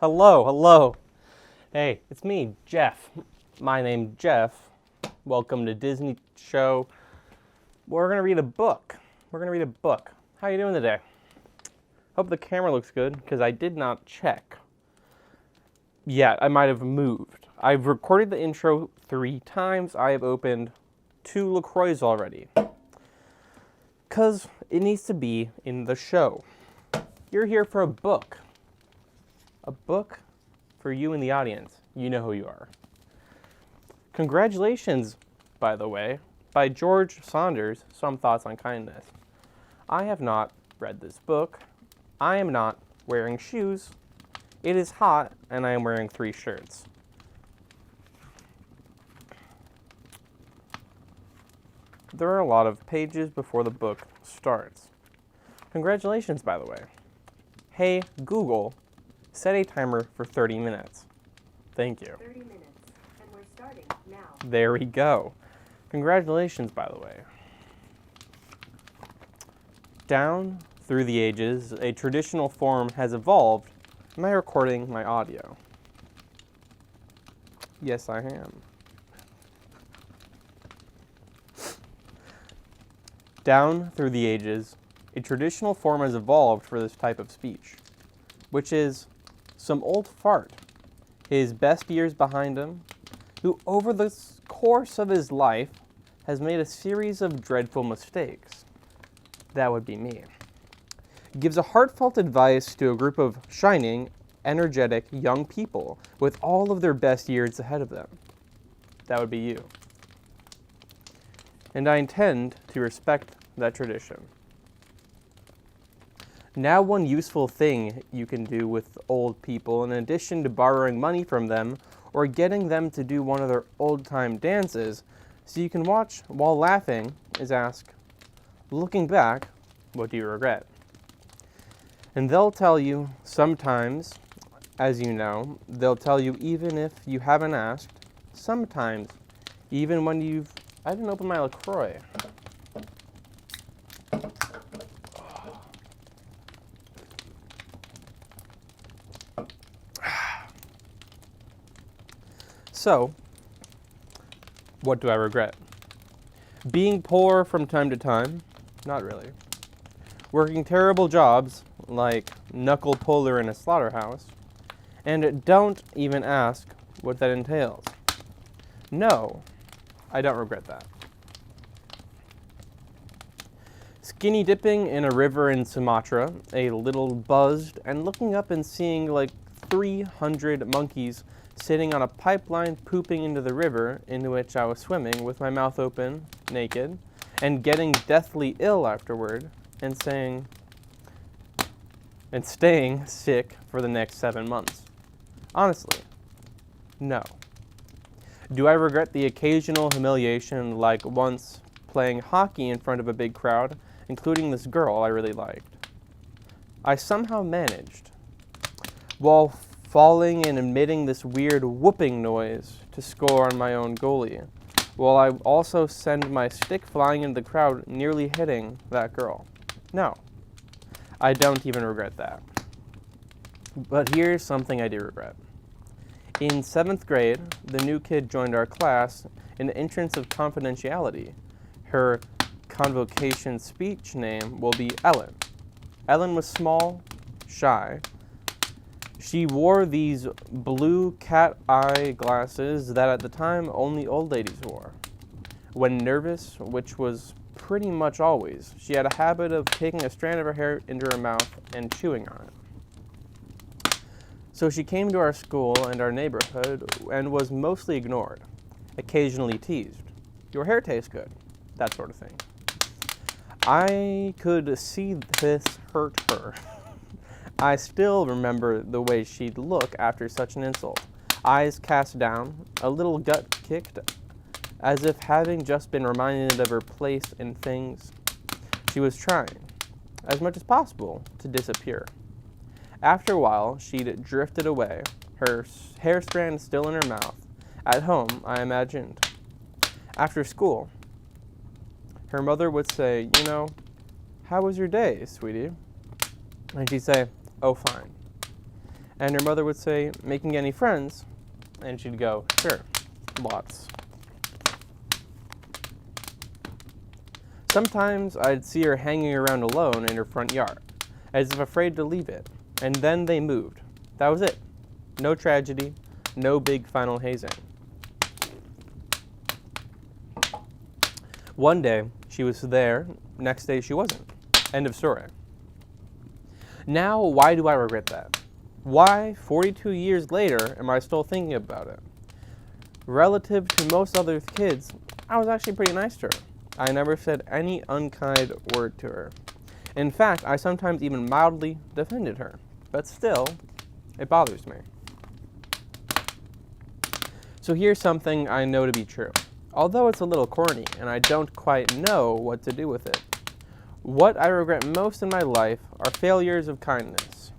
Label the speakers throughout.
Speaker 1: Hello. Hey, it's me, Jeff. My name's Jeff. Welcome to Disney Show. We're gonna read a book. How you doing today? Hope the camera looks good, because I did not check. Yeah, I might have moved. I've recorded the intro 3 times. I have opened 2 LaCroix already. Because it needs to be in the show. You're here for a book. A book for you in the audience. You know who you are. Congratulations, by the way, by George Saunders, Some Thoughts on Kindness. I have not read this book. I am not wearing shoes. It is hot, and I am wearing 3 shirts. There are a lot of pages before the book starts. Congratulations, by the way. Hey, Google, set a timer for 30 minutes. Thank you.
Speaker 2: 30 minutes, and we're starting now.
Speaker 1: There we go. Congratulations, by the way. Down through the ages, a traditional form has evolved. Am I recording my audio? Yes, I am. Down through the ages, a traditional form has evolved for this type of speech, which is some old fart, his best years behind him, who over the course of his life has made a series of dreadful mistakes. That would be me. Gives a heartfelt advice to a group of shining, energetic young people with all of their best years ahead of them. That would be you. And I intend to respect that tradition. Now, one useful thing you can do with old people, in addition to borrowing money from them or getting them to do one of their old-time dances, so you can watch while laughing, is ask, looking back, what do you regret? And they'll tell you sometimes, as you know, they'll tell you even if you haven't asked, sometimes, even when I didn't open my LaCroix. So, what do I regret? Being poor from time to time? Not really. Working terrible jobs, like knuckle puller in a slaughterhouse, and don't even ask what that entails. No, I don't regret that. Skinny dipping in a river in Sumatra, a little buzzed, and looking up and seeing like 300 monkeys sitting on a pipeline pooping into the river into which I was swimming with my mouth open, naked, and getting deathly ill afterward, and staying sick for the next 7 months. Honestly, no. Do I regret the occasional humiliation, like once playing hockey in front of a big crowd, including this girl I really liked? I somehow managed, while falling and emitting this weird whooping noise, to score on my own goalie, while I also send my stick flying into the crowd, nearly hitting that girl. No, I don't even regret that. But here's something I do regret. In 7th grade, the new kid joined our class in the entrance of confidentiality. Her convocation speech name will be Ellen. Ellen was small, shy. She wore these blue cat eye glasses that at the time only old ladies wore. When nervous, which was pretty much always, she had a habit of taking a strand of her hair into her mouth and chewing on it. So she came to our school and our neighborhood and was mostly ignored, occasionally teased. Your hair tastes good, that sort of thing. I could see this hurt her. I still remember the way she'd look after such an insult. Eyes cast down, a little gut kicked, as if having just been reminded of her place in things. She was trying, as much as possible, to disappear. After a while, she'd drifted away, her hair strand still in her mouth. At home, I imagined. After school, her mother would say, you know, how was your day, sweetie? And she'd say, oh, fine. And her mother would say, making any friends? And she'd go, sure, lots. Sometimes I'd see her hanging around alone in her front yard, as if afraid to leave it. And then they moved. That was it. No tragedy, no big final hazing. One day, she was there, next day she wasn't. End of story. Now, why do I regret that? Why, 42 years later, am I still thinking about it? Relative to most other kids, I was actually pretty nice to her. I never said any unkind word to her. In fact, I sometimes even mildly defended her. But still, it bothers me. So here's something I know to be true, although it's a little corny and I don't quite know what to do with it. What I regret most in my life are failures of kindness.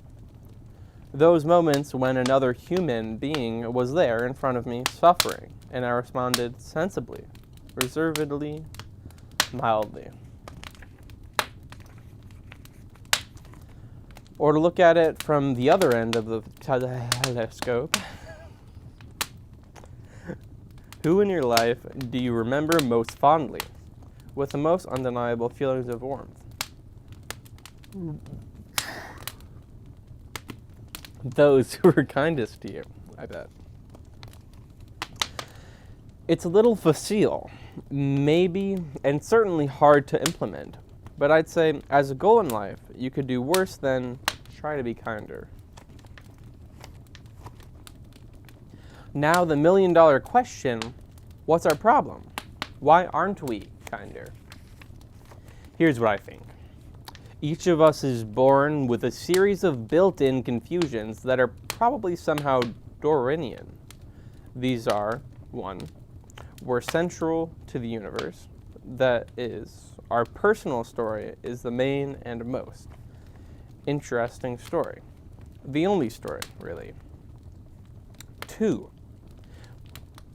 Speaker 1: Those moments when another human being was there in front of me suffering, and I responded sensibly, reservedly, mildly. Or to look at it from the other end of the telescope, who in your life do you remember most fondly, with the most undeniable feelings of warmth? Those who were kindest to you, I bet. It's a little facile, maybe, and certainly hard to implement. But I'd say, as a goal in life, you could do worse than try to be kinder. Now the million-dollar question, what's our problem? Why aren't we kinder? Here's what I think. Each of us is born with a series of built-in confusions that are probably somehow Darwinian. These are, 1, we're central to the universe. That is, our personal story is the main and most interesting story. The only story, really. 2,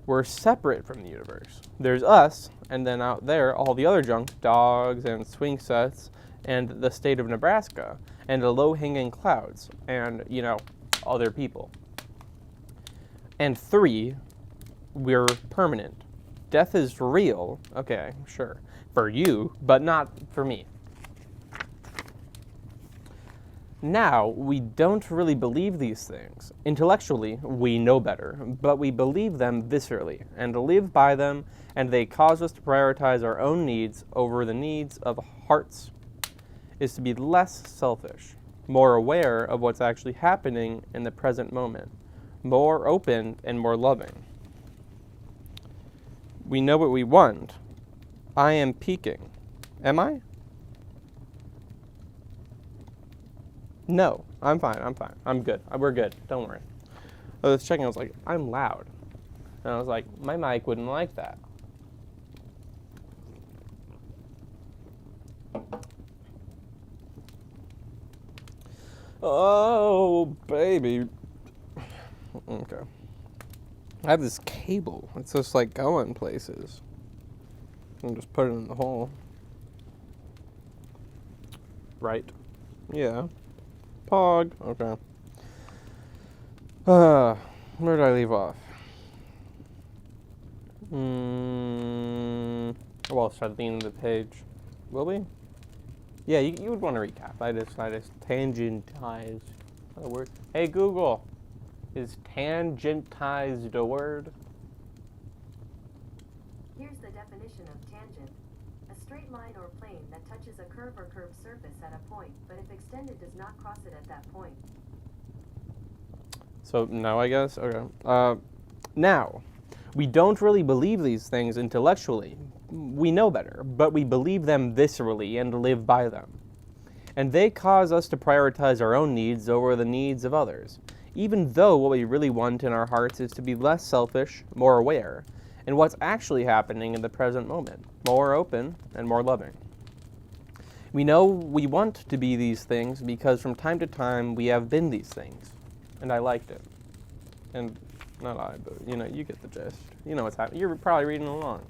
Speaker 1: we're separate from the universe. There's us, and then out there, all the other junk, dogs and swing sets, and the state of Nebraska, and the low-hanging clouds, and, other people. And 3, we're permanent. Death is real, okay, sure, for you, but not for me. Now, we don't really believe these things. Intellectually, we know better, but we believe them viscerally and live by them, and they cause us to prioritize our own needs over the needs of hearts. Is to be less selfish, more aware of what's actually happening in the present moment, more open and more loving. We know what we want. I am peaking. Am I? No, I'm fine. I'm good. We're good. Don't worry. I was checking. I was like, I'm loud. And I was like, my mic wouldn't like that. Oh, baby. Okay. I have this cable. It's just like going places. And just put it in the hole. Right. Yeah. Pog. Okay. Where did I leave off? Well, start at the end of the page. Will we? Yeah, you would want to recap. I just tangentized a word. Hey, Google, is tangentized a word?
Speaker 2: Here's the definition of tangent. A straight line or plane that touches a curve or curved surface at a point, but if extended does not cross it at that point.
Speaker 1: So, no, I guess? Okay. Now, we don't really believe these things intellectually. We know better, but we believe them viscerally and live by them. And they cause us to prioritize our own needs over the needs of others, even though what we really want in our hearts is to be less selfish, more aware, and what's actually happening in the present moment, more open and more loving. We know we want to be these things because from time to time we have been these things, and I liked it. And not I, but you get the gist. You know what's happening. You're probably reading along.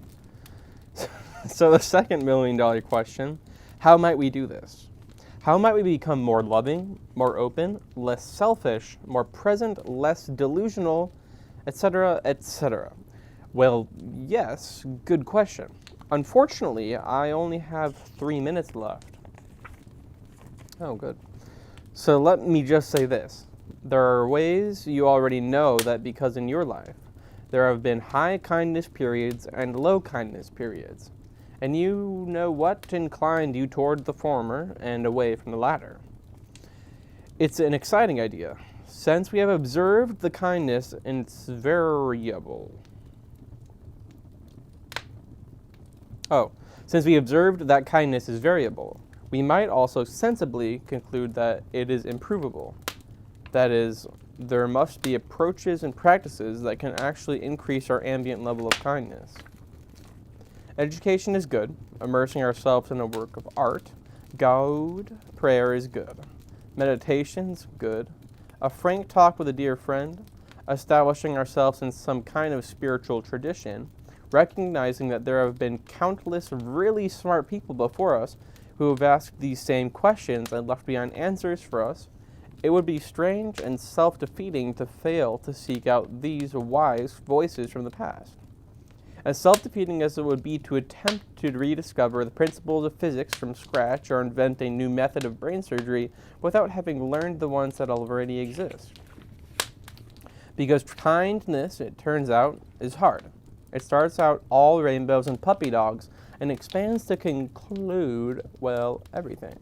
Speaker 1: So the second $1 million question, how might we do this? How might we become more loving, more open, less selfish, more present, less delusional, etc., etc.? Well, yes, good question. Unfortunately, I only have 3 minutes left. Oh, good. So let me just say this. There are ways you already know that because in your life, there have been high kindness periods and low kindness periods. And you know what inclined you toward the former and away from the latter. It's an exciting idea, since we have observed the kindness and it's variable. Since we observed that kindness is variable, we might also sensibly conclude that it is improvable. That is, there must be approaches and practices that can actually increase our ambient level of kindness. Education is good. Immersing ourselves in a work of art, good. Prayer is good. Meditation's good. A frank talk with a dear friend. Establishing ourselves in some kind of spiritual tradition. Recognizing that there have been countless really smart people before us who have asked these same questions and left behind answers for us. It would be strange and self-defeating to fail to seek out these wise voices from the past. As self-defeating as it would be to attempt to rediscover the principles of physics from scratch or invent a new method of brain surgery without having learned the ones that already exist. Because kindness, it turns out, is hard. It starts out all rainbows and puppy dogs and expands to conclude, well, everything.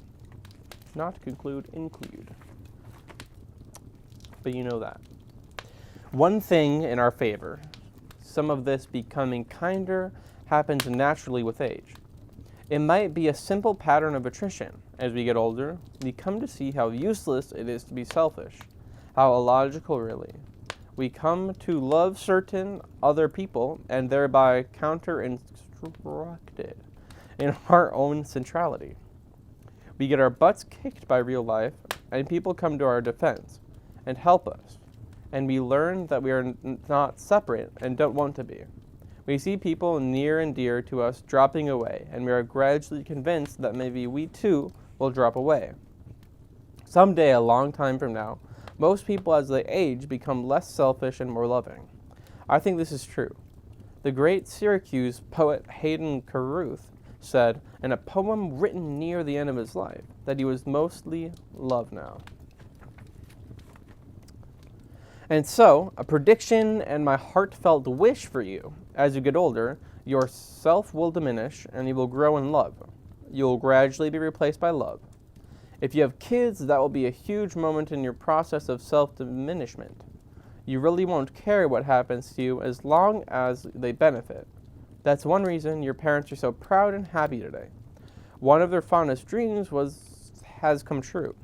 Speaker 1: Not conclude, include. But you know that. One thing in our favor, some of this becoming kinder happens naturally with age. It might be a simple pattern of attrition. As we get older, we come to see how useless it is to be selfish, how illogical really. We come to love certain other people and thereby counter-instructed in our own centrality. We get our butts kicked by real life, and people come to our defense and help us. And we learn that we are not separate and don't want to be. We see people near and dear to us dropping away, and we are gradually convinced that maybe we too will drop away. Someday, a long time from now, most people as they age become less selfish and more loving. I think this is true. The great Syracuse poet Hayden Carruth said in a poem written near the end of his life that he was mostly love now. And so, a prediction and my heartfelt wish for you, as you get older, your self will diminish and you will grow in love. You will gradually be replaced by love. If you have kids, that will be a huge moment in your process of self-diminishment. You really won't care what happens to you as long as they benefit. That's one reason your parents are so proud and happy today. One of their fondest dreams has come true.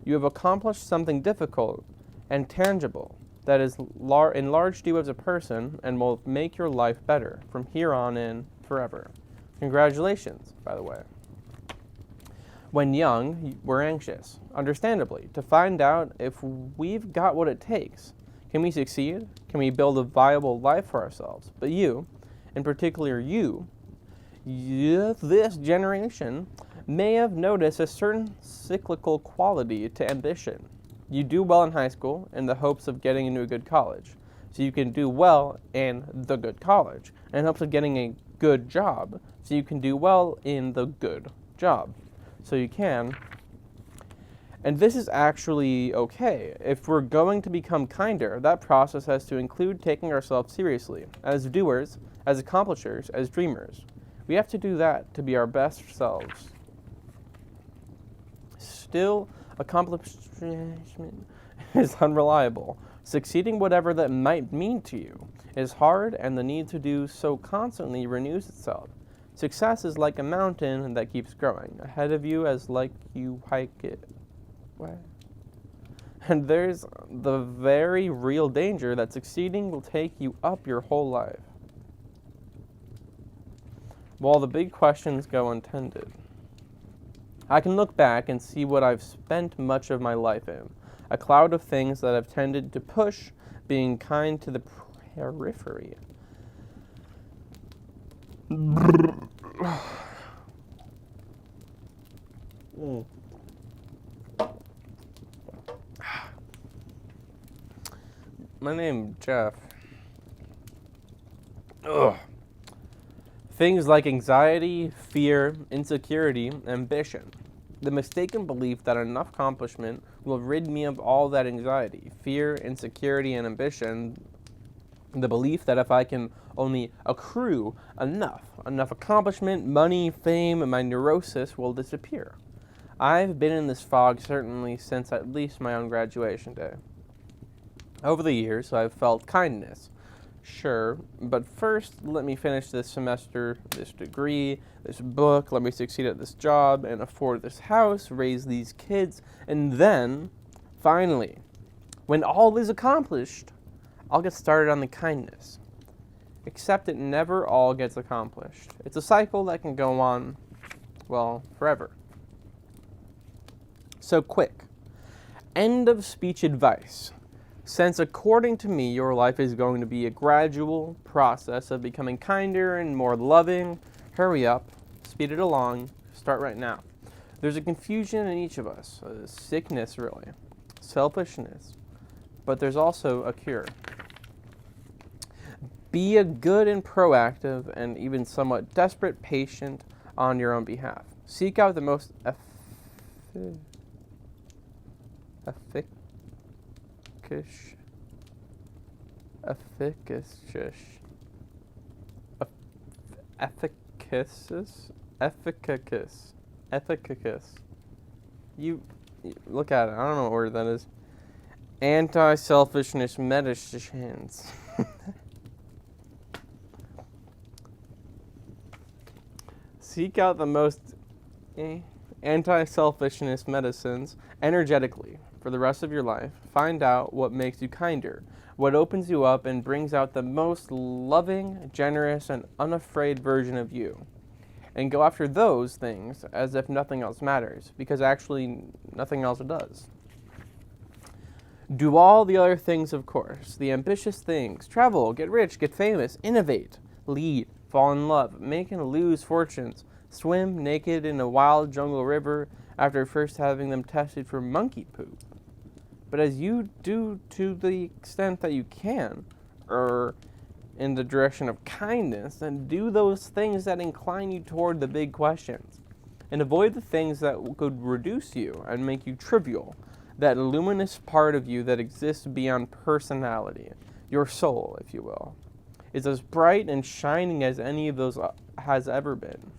Speaker 1: You have accomplished something difficult and tangible that is enlarged you as a person and will make your life better from here on in forever. Congratulations, by the way. When young, we're anxious, understandably, to find out if we've got what it takes. Can we succeed? Can we build a viable life for ourselves? But you, in particular this generation, may have noticed a certain cyclical quality to ambition. You do well in high school in the hopes of getting into a good college, so you can do well in the good college, in hopes of getting a good job, so you can do well in the good job. So you can. And this is actually okay. If we're going to become kinder, that process has to include taking ourselves seriously, as doers, as accomplishers, as dreamers. We have to do that to be our best selves. Still, accomplishment is unreliable. Succeeding, whatever that might mean to you, is hard, and the need to do so constantly renews itself. Success is like a mountain that keeps growing ahead of you as like you hike it. What? And there's the very real danger that succeeding will take you up your whole life. While the big questions go untended. I can look back and see what I've spent much of my life in, a cloud of things that have tended to push being kind to the periphery. My name's Jeff. Ugh. Things like anxiety, fear, insecurity, ambition. The mistaken belief that enough accomplishment will rid me of all that anxiety, fear, insecurity, and ambition. The belief that if I can only accrue enough accomplishment, money, fame, my neurosis will disappear. I've been in this fog certainly since at least my own graduation day. Over the years, I've felt kindness. Sure, but first let me finish this semester, this degree, this book, let me succeed at this job and afford this house, raise these kids, and then, finally, when all is accomplished, I'll get started on the kindness. Except it never all gets accomplished. It's a cycle that can go on, well, forever. So quick, end of speech advice. Since according to me, your life is going to be a gradual process of becoming kinder and more loving, hurry up, speed it along, start right now. There's a confusion in each of us, a sickness really, selfishness, but there's also a cure. Be a good and proactive and even somewhat desperate patient on your own behalf. Seek out the most efficacious. You look at it. I don't know what word that is. Anti-selfishness medicines. Seek out the most anti-selfishness medicines energetically for the rest of your life. Find out what makes you kinder, what opens you up and brings out the most loving, generous, and unafraid version of you. And go after those things as if nothing else matters, because actually nothing else does. Do all the other things, of course, the ambitious things. Travel, get rich, get famous, innovate, lead, fall in love, make and lose fortunes, swim naked in a wild jungle river after first having them tested for monkey poop. But as you do to the extent that you can, in the direction of kindness, then do those things that incline you toward the big questions. And avoid the things that could reduce you and make you trivial, that luminous part of you that exists beyond personality, your soul, if you will, is as bright and shining as any of those has ever been.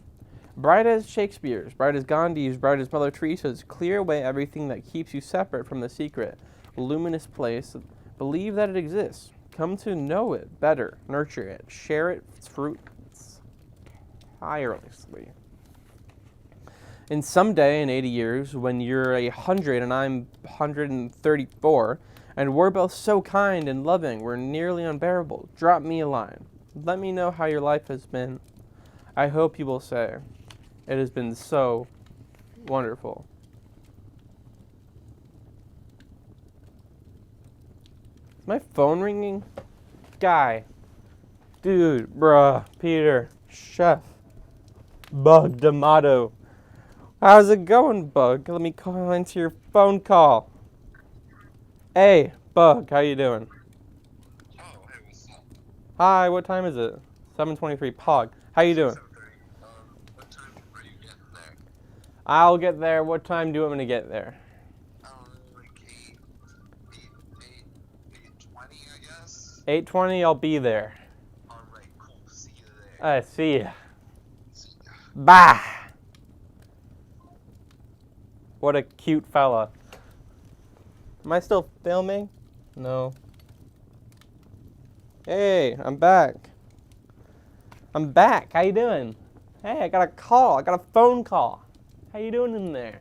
Speaker 1: Bright as Shakespeare's, bright as Gandhi's, bright as Mother Teresa's. Clear away everything that keeps you separate from the secret, luminous place. Believe that it exists. Come to know it better. Nurture it. Share its fruits tirelessly. And someday in 80 years, when you're 100 and I'm 134, and we're both so kind and loving, we're nearly unbearable, drop me a line. Let me know how your life has been. I hope you will say, it has been so wonderful. Is my phone ringing? Guy. Dude, bruh, Peter, Chef, Bug D'Amato. How's it going, Bug? Let me call into your phone call. Hey, Bug, how you doing?
Speaker 3: Oh, hey, what's up?
Speaker 1: Hi, what time is it? 7:23. Pog, how you doing?
Speaker 3: 7:30. What time are you getting there?
Speaker 1: I'll get there. What time do you want me to get there?
Speaker 3: Like 8:20, I guess.
Speaker 1: 8:20, I'll be there.
Speaker 3: Alright, cool. See you there.
Speaker 1: I see ya.
Speaker 3: See ya.
Speaker 1: Bye. What a cute fella. Am I still filming? No. Hey, I'm back. I'm back. How you doing? Hey, I got a call. I got a phone call. How you doing in there?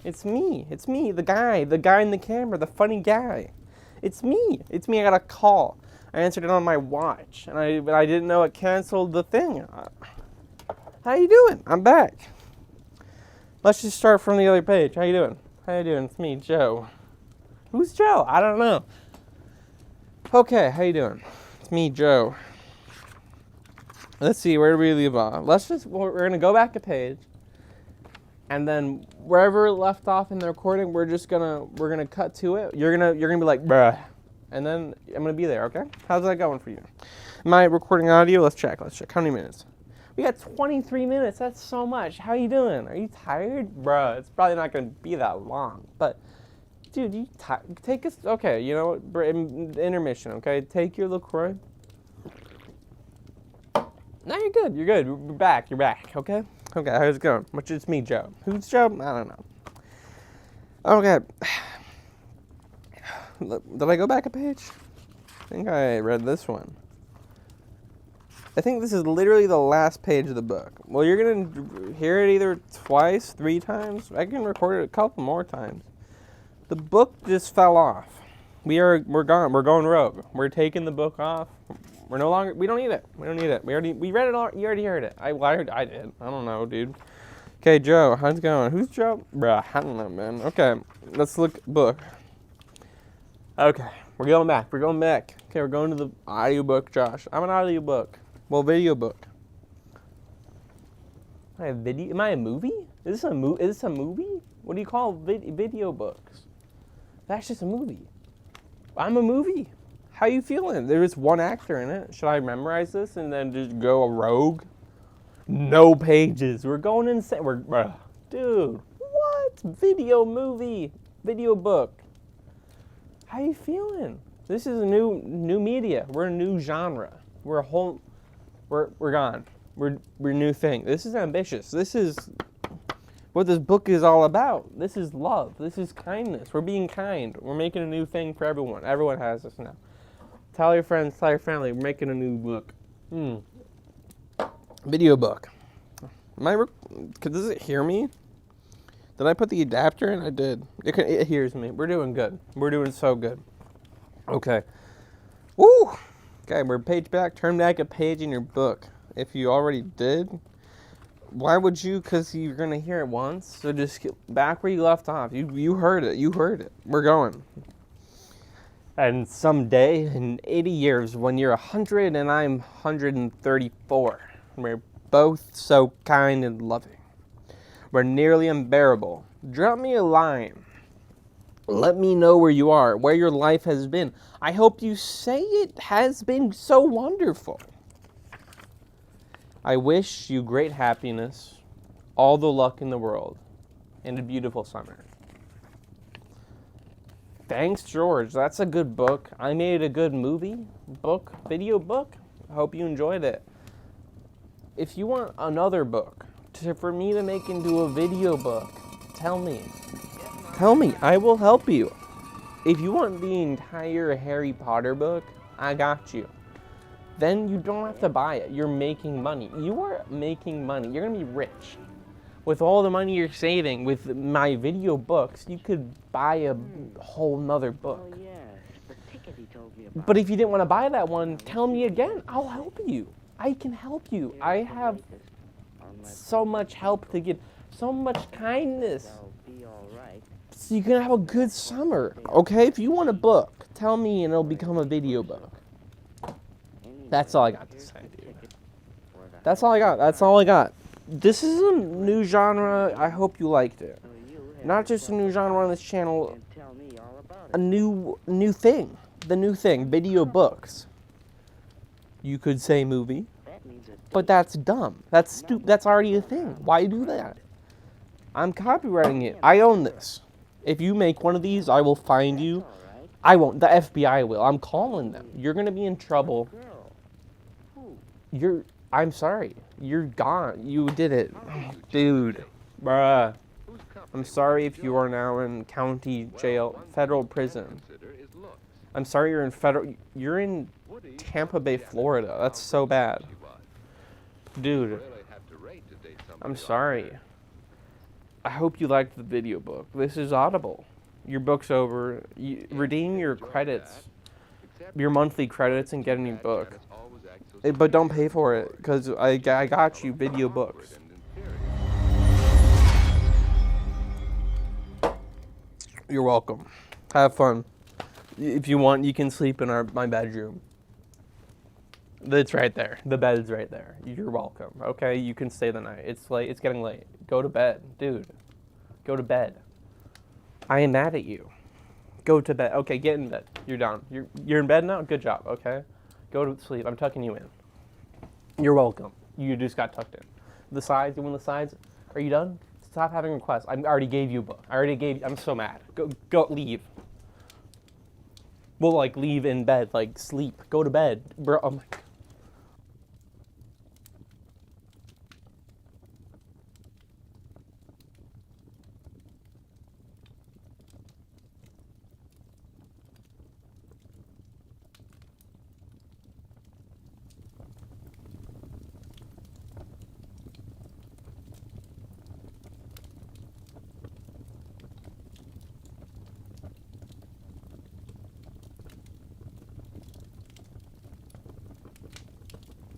Speaker 1: It's me. It's me, the guy in the camera, the funny guy. It's me. It's me. I got a call. I answered it on my watch, and I didn't know it canceled the thing. How you doing? I'm back. Let's just start from the other page. How you doing? How you doing? It's me, Joe. Who's Joe? I don't know. Okay, how you doing? It's me, Joe. Let's see, where do we leave off? We're gonna go back a page, and then wherever it left off in the recording, we're gonna cut to it. You're gonna be like, bruh, and then I'm gonna be there. Okay? How's that going for you? Am I recording audio? Let's check. How many minutes? We got 23 minutes. That's so much. How you doing? Are you tired, bruh? It's probably not gonna be that long, but dude, you take us. Okay, you know what? Intermission. Okay, take your LaCroix. No, you're good. You're good. You're back. You're back. Okay. Okay. How's it going? Which it's me, Joe. Who's Joe? I don't know. Okay. Did I go back a page? I think I read this one. I think this is literally the last page of the book. Well, you're gonna hear it either twice, 3 times. I can record it a couple more times. The book just fell off. We're gone. We're going rogue. We're taking the book off. We don't need it. We read it all. You already heard it. I did. I don't know, dude. Okay, Joe, how's it going? Who's Joe? Bruh, I don't know, man. Okay, let's look book. Okay, we're going back. Okay, we're going to the audiobook, Josh. I'm an audiobook. Well, video book. Am I a movie? Is this a movie? What do you call video books? That's just a movie. I'm a movie. How you feeling? There is 1 actor in it. Should I memorize this and then just go rogue? No pages. We're going insane. Dude, what? Video movie, video book. How you feeling? This is a new media. We're a new genre. We're gone. We're a new thing. This is ambitious. This is what this book is all about. This is love. This is kindness. We're being kind. We're making a new thing for everyone. Everyone has this now. Tell your friends, tell your family, we're making a new book. Video book. Does it hear me? Did I put the adapter in? I did. It hears me. We're doing good. We're doing so good. Okay. Woo! Okay, we're page back. Turn back a page in your book. If you already did, why would you? Because you're going to hear it once. So just get back where you left off. You heard it. You heard it. We're going. And someday, in 80 years, when you're 100 and I'm 134, we're both so kind and loving. We're nearly unbearable. Drop me a line. Let me know where you are, where your life has been. I hope you say it has been so wonderful. I wish you great happiness, all the luck in the world, and a beautiful summer. Thanks, George. That's a good book. I made a good video book. I hope you enjoyed it. If you want another book for me to make into a video book, tell me. I will help you. If you want the entire Harry Potter book, I got you. Then you don't have to buy it. You're making money. You are making money. You're going to be rich. With all the money you're saving with my video books, you could buy a whole nother book.
Speaker 4: Oh, yes. The ticket he told me about.
Speaker 1: But if you didn't want to buy that one, tell me again. I'll help you. I can help you. I have so much help to give, so much kindness.
Speaker 4: They'll be all right.
Speaker 1: So you can have a good summer, okay? If you want a book, tell me and it'll become a video book. That's all I got to say, dude. That's all I got. This is a new genre. I hope you liked it. Not just a new genre on this channel, a new thing. The new thing, video books. You could say movie, but that's dumb. That's stupid. That's already a thing. Why do that? I'm copywriting it. I own this. If you make one of these, I will find you. I won't. The FBI will. I'm calling them. You're going to be in trouble. I'm sorry. You're gone. You did it. Dude. Bruh. I'm sorry if you are now in county jail, federal prison. I'm sorry you're in Tampa Bay, Florida. That's so bad. Dude. I'm sorry. I hope you liked the video book. This is Audible. Your book's over. Redeem your credits. Your monthly credits and get a new book. But don't pay for it, because I got you video books. You're welcome. Have fun. If you want, you can sleep in my bedroom. It's right there. The bed's right there. You're welcome. Okay, you can stay the night. It's late. It's getting late. Go to bed, dude. Go to bed. I am mad at you. Go to bed. Okay, get in bed. You're done. You're in bed now? Good job, okay? Go to sleep. I'm tucking you in. You're welcome. You just got tucked in. The sides, you want the sides? Are you done? Stop having requests. I already gave you a book. I'm so mad. Go, leave. Well, like, leave in bed. Like, sleep. Go to bed. Bro, oh my God.